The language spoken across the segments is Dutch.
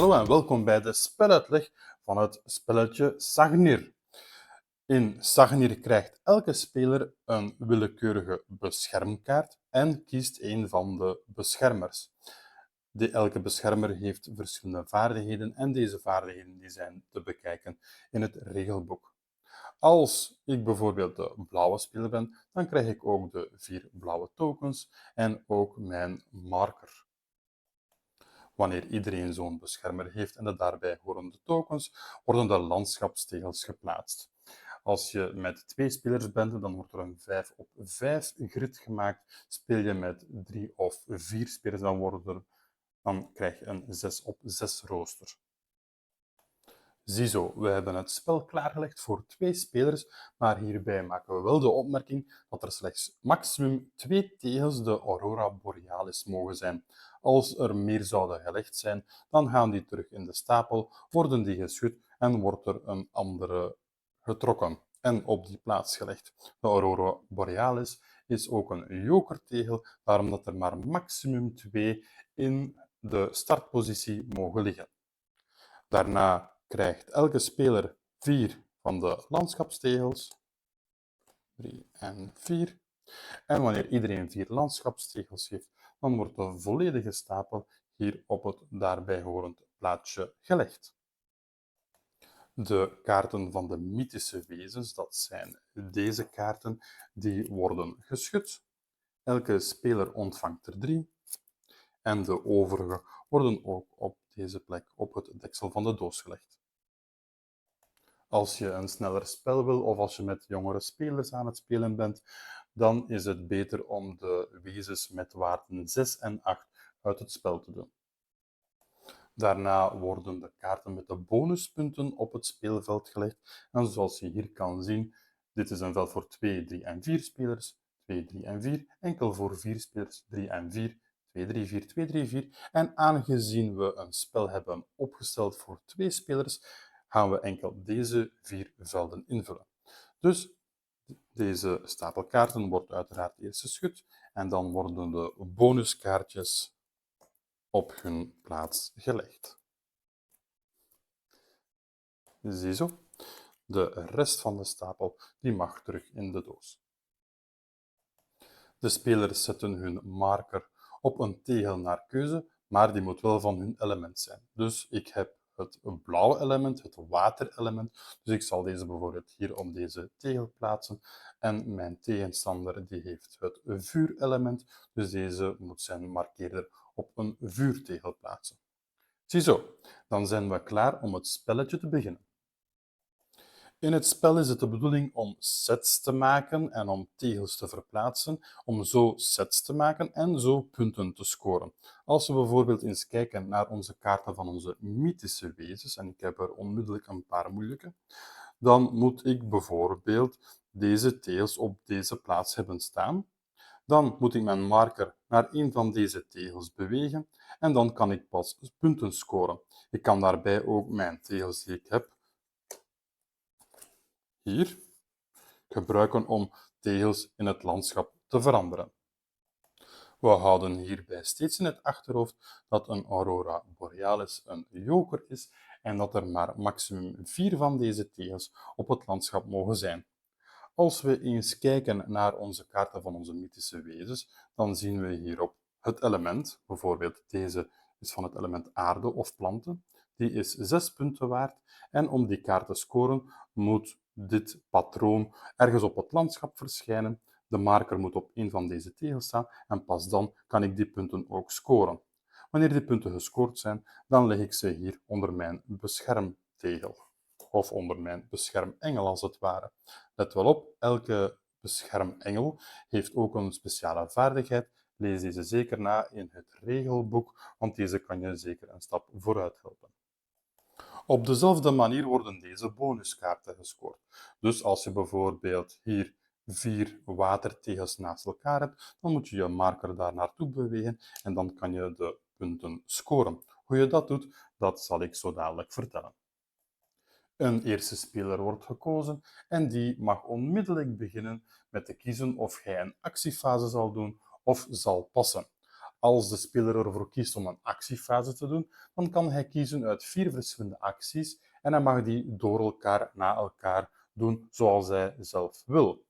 Hallo en welkom bij de speluitleg van het spelletje Sagnir. In Sagnir krijgt elke speler een willekeurige beschermkaart en kiest een van de beschermers. Elke beschermer heeft verschillende vaardigheden en deze vaardigheden zijn te bekijken in het regelboek. Als ik bijvoorbeeld de blauwe speler ben, dan krijg ik ook de 4 blauwe tokens en ook mijn marker. Wanneer iedereen zo'n beschermer heeft en de daarbij horende tokens, worden de landschapstegels geplaatst. Als je met 2 spelers bent, dan wordt er een 5 op 5 grid gemaakt. Speel je met 3 of 4 spelers, dan krijg je een 6 op 6 rooster. Ziezo, we hebben het spel klaargelegd voor 2 spelers, maar hierbij maken we wel de opmerking dat er slechts maximum 2 tegels de Aurora Borealis mogen zijn. Als er meer zouden gelegd zijn, dan gaan die terug in de stapel, worden die geschud en wordt er een andere getrokken en op die plaats gelegd. De Aurora Borealis is ook een jokertegel, daarom dat er maar maximum 2 in de startpositie mogen liggen. Daarna krijgt elke speler 4 van de landschapstegels. 3 en 4. En wanneer iedereen 4 landschapstegels heeft, dan wordt de volledige stapel hier op het daarbij horend plaatsje gelegd. De kaarten van de mythische wezens, dat zijn deze kaarten, die worden geschud. Elke speler ontvangt er 3. En de overige worden ook op deze plek op het deksel van de doos gelegd. Als je een sneller spel wil of als je met jongere spelers aan het spelen bent, dan is het beter om de wezens met waarden 6 en 8 uit het spel te doen. Daarna worden de kaarten met de bonuspunten op het speelveld gelegd. En zoals je hier kan zien, dit is een veld voor 2, 3 en 4 spelers, 2, 3 en 4, enkel voor 4 spelers, 3 en 4, 2, 3, 4, 2, 3, 4. En aangezien we een spel hebben opgesteld voor 2 spelers, gaan we enkel deze 4 velden invullen. Dus deze stapel kaarten wordt uiteraard eerst geschud en dan worden de bonuskaartjes op hun plaats gelegd. Ziezo, de rest van de stapel die mag terug in de doos. De spelers zetten hun marker op een tegel naar keuze, maar die moet wel van hun element zijn. Dus ik heb het blauwe element, het waterelement. Dus ik zal deze bijvoorbeeld hier op deze tegel plaatsen. En mijn tegenstander die heeft het vuurelement, dus deze moet zijn markeerder op een vuurtegel plaatsen. Ziezo, dan zijn we klaar om het spelletje te beginnen. In het spel is het de bedoeling om sets te maken en om tegels te verplaatsen, om zo sets te maken en zo punten te scoren. Als we bijvoorbeeld eens kijken naar onze kaarten van onze mythische wezens, en ik heb er onmiddellijk een paar moeilijke, dan moet ik bijvoorbeeld deze tegels op deze plaats hebben staan. Dan moet ik mijn marker naar een van deze tegels bewegen en dan kan ik pas punten scoren. Ik kan daarbij ook mijn tegels die ik heb hier gebruiken om tegels in het landschap te veranderen. We houden hierbij steeds in het achterhoofd dat een Aurora Borealis een joker is en dat er maar maximum 4 van deze tegels op het landschap mogen zijn. Als we eens kijken naar onze kaarten van onze mythische wezens, dan zien we hierop het element. Bijvoorbeeld deze is van het element aarde of planten. Die is 6 punten waard en om die kaart te scoren moet dit patroon ergens op het landschap verschijnen. De marker moet op een van deze tegels staan en pas dan kan ik die punten ook scoren. Wanneer die punten gescoord zijn, dan leg ik ze hier onder mijn beschermtegel of onder mijn beschermengel als het ware. Let wel op, elke beschermengel heeft ook een speciale vaardigheid. Lees deze zeker na in het regelboek, want deze kan je zeker een stap vooruit helpen. Op dezelfde manier worden deze bonuskaarten gescoord. Dus als je bijvoorbeeld hier 4 watertegels naast elkaar hebt, dan moet je je marker daar naartoe bewegen en dan kan je de punten scoren. Hoe je dat doet, dat zal ik zo dadelijk vertellen. Een eerste speler wordt gekozen en die mag onmiddellijk beginnen met te kiezen of hij een actiefase zal doen of zal passen. Als de speler ervoor kiest om een actiefase te doen, dan kan hij kiezen uit 4 verschillende acties en hij mag die door elkaar, na elkaar doen zoals hij zelf wil.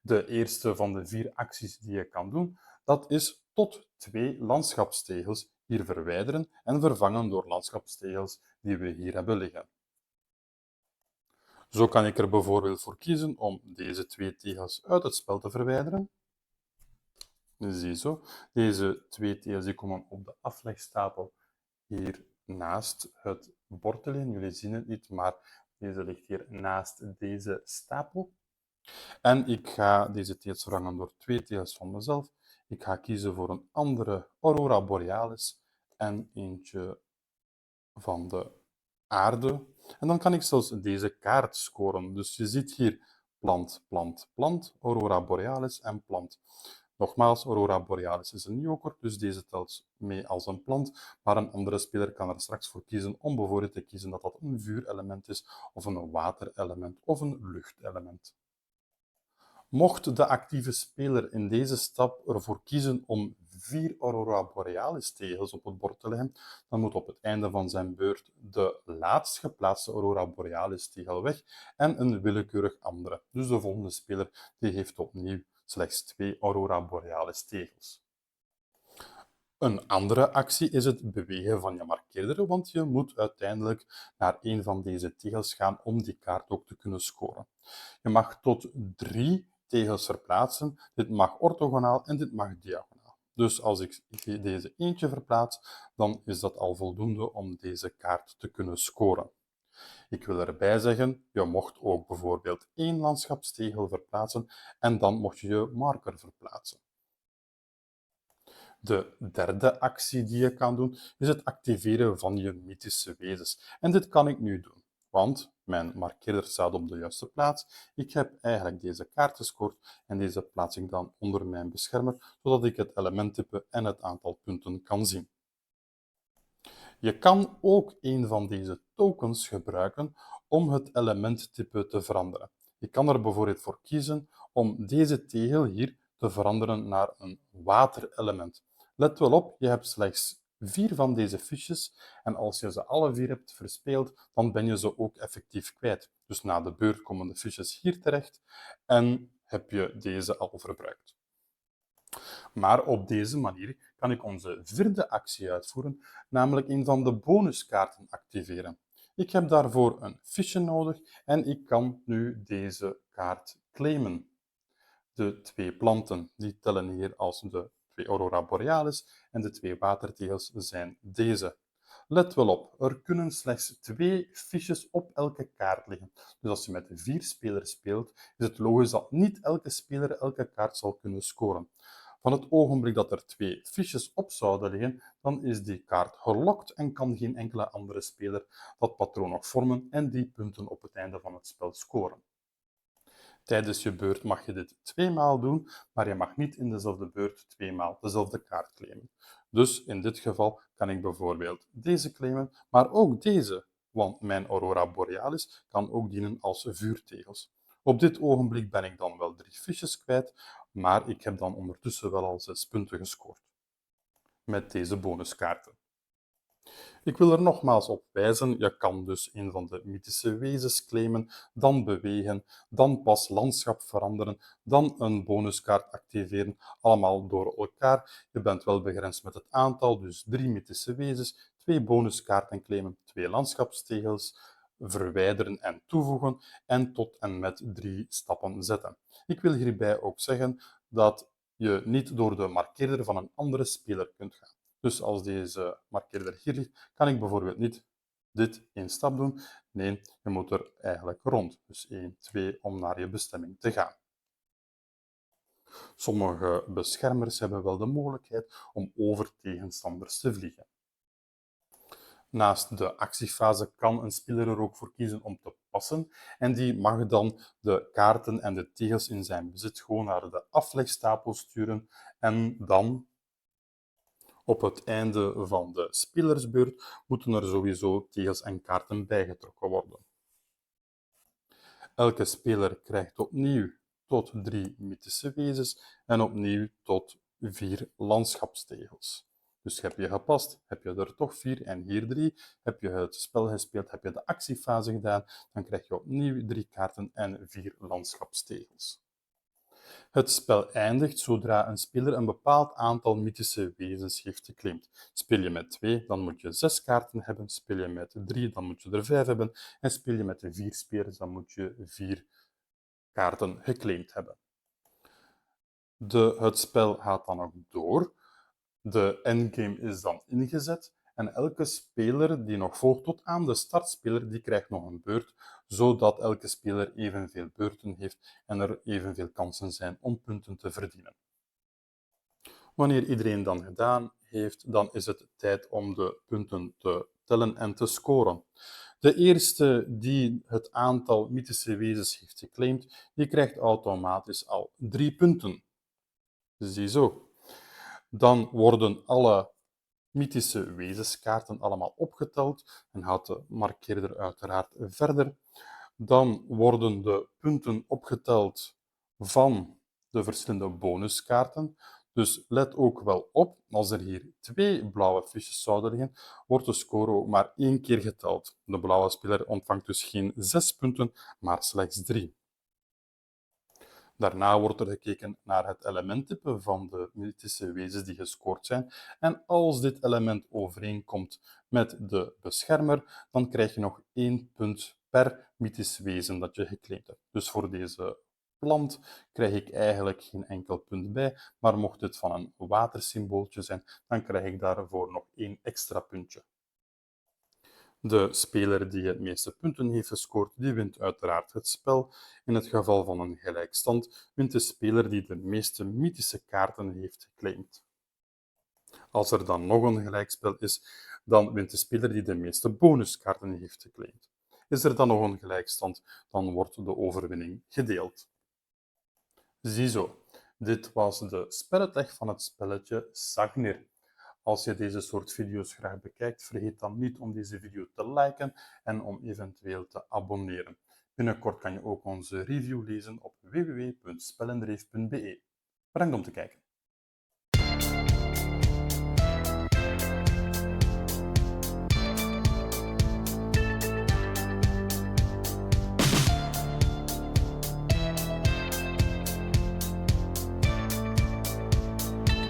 De eerste van de 4 acties die je kan doen, dat is tot 2 landschapstegels hier verwijderen en vervangen door landschapstegels die we hier hebben liggen. Zo kan ik er bijvoorbeeld voor kiezen om deze 2 tegels uit het spel te verwijderen. Ziezo, deze 2 tegels die komen op de aflegstapel hier naast het bord te liggen. Jullie zien het niet, maar deze ligt hier naast deze stapel. En ik ga deze tegels vervangen door 2 tegels van mezelf. Ik ga kiezen voor een andere Aurora Borealis en eentje van de aarde. En dan kan ik zelfs deze kaart scoren. Dus je ziet hier plant, plant, plant, Aurora Borealis en plant. Nogmaals, Aurora Borealis is een joker, dus deze telt mee als een plant, maar een andere speler kan er straks voor kiezen om bijvoorbeeld te kiezen dat dat een vuurelement is, of een waterelement, of een luchtelement. Mocht de actieve speler in deze stap ervoor kiezen om 4 Aurora Borealis tegels op het bord te leggen, dan moet op het einde van zijn beurt de laatst geplaatste Aurora Borealis tegel weg en een willekeurig andere. Dus de volgende speler die heeft opnieuw slechts 2 Aurora Borealis tegels. Een andere actie is het bewegen van je markeerder, want je moet uiteindelijk naar een van deze tegels gaan om die kaart ook te kunnen scoren. Je mag tot 3 tegels verplaatsen. Dit mag orthogonaal en dit mag diagonaal. Dus als ik deze eentje verplaats, dan is dat al voldoende om deze kaart te kunnen scoren. Ik wil erbij zeggen, je mocht ook bijvoorbeeld 1 landschapstegel verplaatsen en dan mocht je je marker verplaatsen. De derde actie die je kan doen, is het activeren van je mythische wezens. En dit kan ik nu doen, want mijn markeerder staat op de juiste plaats. Ik heb eigenlijk deze kaart gescoord en deze plaats ik dan onder mijn beschermer, zodat ik het elementtype en het aantal punten kan zien. Je kan ook een van deze tokens gebruiken om het elementtype te veranderen. Je kan er bijvoorbeeld voor kiezen om deze tegel hier te veranderen naar een waterelement. Let wel op, je hebt slechts 4 van deze fiches en als je ze alle 4 hebt verspeeld, dan ben je ze ook effectief kwijt. Dus na de beurt komen de fiches hier terecht en heb je deze al verbruikt. Maar op deze manier kan ik onze vierde actie uitvoeren, namelijk een van de bonuskaarten activeren. Ik heb daarvoor een fiche nodig en ik kan nu deze kaart claimen. De 2 planten die tellen hier als de 2 Aurora Borealis en de 2 watertegels zijn deze. Let wel op, er kunnen slechts 2 fiches op elke kaart liggen. Dus als je met 4 spelers speelt, is het logisch dat niet elke speler elke kaart zal kunnen scoren. Van het ogenblik dat er 2 fiches op zouden liggen, dan is die kaart gelokt en kan geen enkele andere speler dat patroon nog vormen en die punten op het einde van het spel scoren. Tijdens je beurt mag je dit 2 maal doen, maar je mag niet in dezelfde beurt 2 maal dezelfde kaart claimen. Dus in dit geval kan ik bijvoorbeeld deze claimen, maar ook deze, want mijn Aurora Borealis kan ook dienen als vuurtegels. Op dit ogenblik ben ik dan wel 3 fiches kwijt, maar ik heb dan ondertussen wel al 6 punten gescoord met deze bonuskaarten. Ik wil er nogmaals op wijzen, je kan dus een van de mythische wezens claimen, dan bewegen, dan pas landschap veranderen, dan een bonuskaart activeren, allemaal door elkaar. Je bent wel begrensd met het aantal, dus 3 mythische wezens, 2 bonuskaarten claimen, 2 landschapstegels, verwijderen en toevoegen en tot en met 3 stappen zetten. Ik wil hierbij ook zeggen dat je niet door de markeerder van een andere speler kunt gaan. Dus als deze markeerder hier ligt, kan ik bijvoorbeeld niet dit in stap doen. Nee, je moet er eigenlijk rond. Dus 1, 2 om naar je bestemming te gaan. Sommige beschermers hebben wel de mogelijkheid om over tegenstanders te vliegen. Naast de actiefase kan een speler er ook voor kiezen om te passen en die mag dan de kaarten en de tegels in zijn bezit gewoon naar de aflegstapel sturen en dan op het einde van de spelersbeurt moeten er sowieso tegels en kaarten bijgetrokken worden. Elke speler krijgt opnieuw tot 3 mythische wezens en opnieuw tot 4 landschapstegels. Dus heb je gepast, heb je er toch 4 en hier 3. Heb je het spel gespeeld, heb je de actiefase gedaan, dan krijg je opnieuw 3 kaarten en 4 landschapstegels. Het spel eindigt zodra een speler een bepaald aantal mythische wezens heeft geclaimd. Speel je met 2, dan moet je 6 kaarten hebben. Speel je met 3, dan moet je er 5 hebben. En speel je met 4 spelers, dan moet je 4 kaarten geclaimd hebben. Het spel gaat dan ook door. De endgame is dan ingezet en elke speler die nog volgt tot aan de startspeler, die krijgt nog een beurt, zodat elke speler evenveel beurten heeft en er evenveel kansen zijn om punten te verdienen. Wanneer iedereen dan gedaan heeft, dan is het tijd om de punten te tellen en te scoren. De eerste die het aantal mythische wezens heeft geclaimd, die krijgt automatisch al 3 punten. Ziezo. Dan worden alle mythische wezenskaarten allemaal opgeteld en gaat de markeerder uiteraard verder. Dan worden de punten opgeteld van de verschillende bonuskaarten. Dus let ook wel op, als er hier 2 blauwe fiches zouden liggen, wordt de score ook maar 1 keer geteld. De blauwe speler ontvangt dus geen 6 punten, maar slechts 3. Daarna wordt er gekeken naar het elementtype van de mythische wezens die gescoord zijn. En als dit element overeenkomt met de beschermer, dan krijg je nog 1 punt per mythisch wezen dat je geclaimd hebt. Dus voor deze plant krijg ik eigenlijk geen enkel punt bij, maar mocht dit van een watersymbooltje zijn, dan krijg ik daarvoor nog 1 extra puntje. De speler die het meeste punten heeft gescoord, die wint uiteraard het spel. In het geval van een gelijkstand wint de speler die de meeste mythische kaarten heeft geclaimd. Als er dan nog een gelijkspel is, dan wint de speler die de meeste bonuskaarten heeft geclaimd. Is er dan nog een gelijkstand, dan wordt de overwinning gedeeld. Ziezo, dit was de speluitleg van het spelletje Sagnir. Als je deze soort video's graag bekijkt, vergeet dan niet om deze video te liken en om eventueel te abonneren. Binnenkort kan je ook onze review lezen op www.spellendreef.be. Bedankt om te kijken.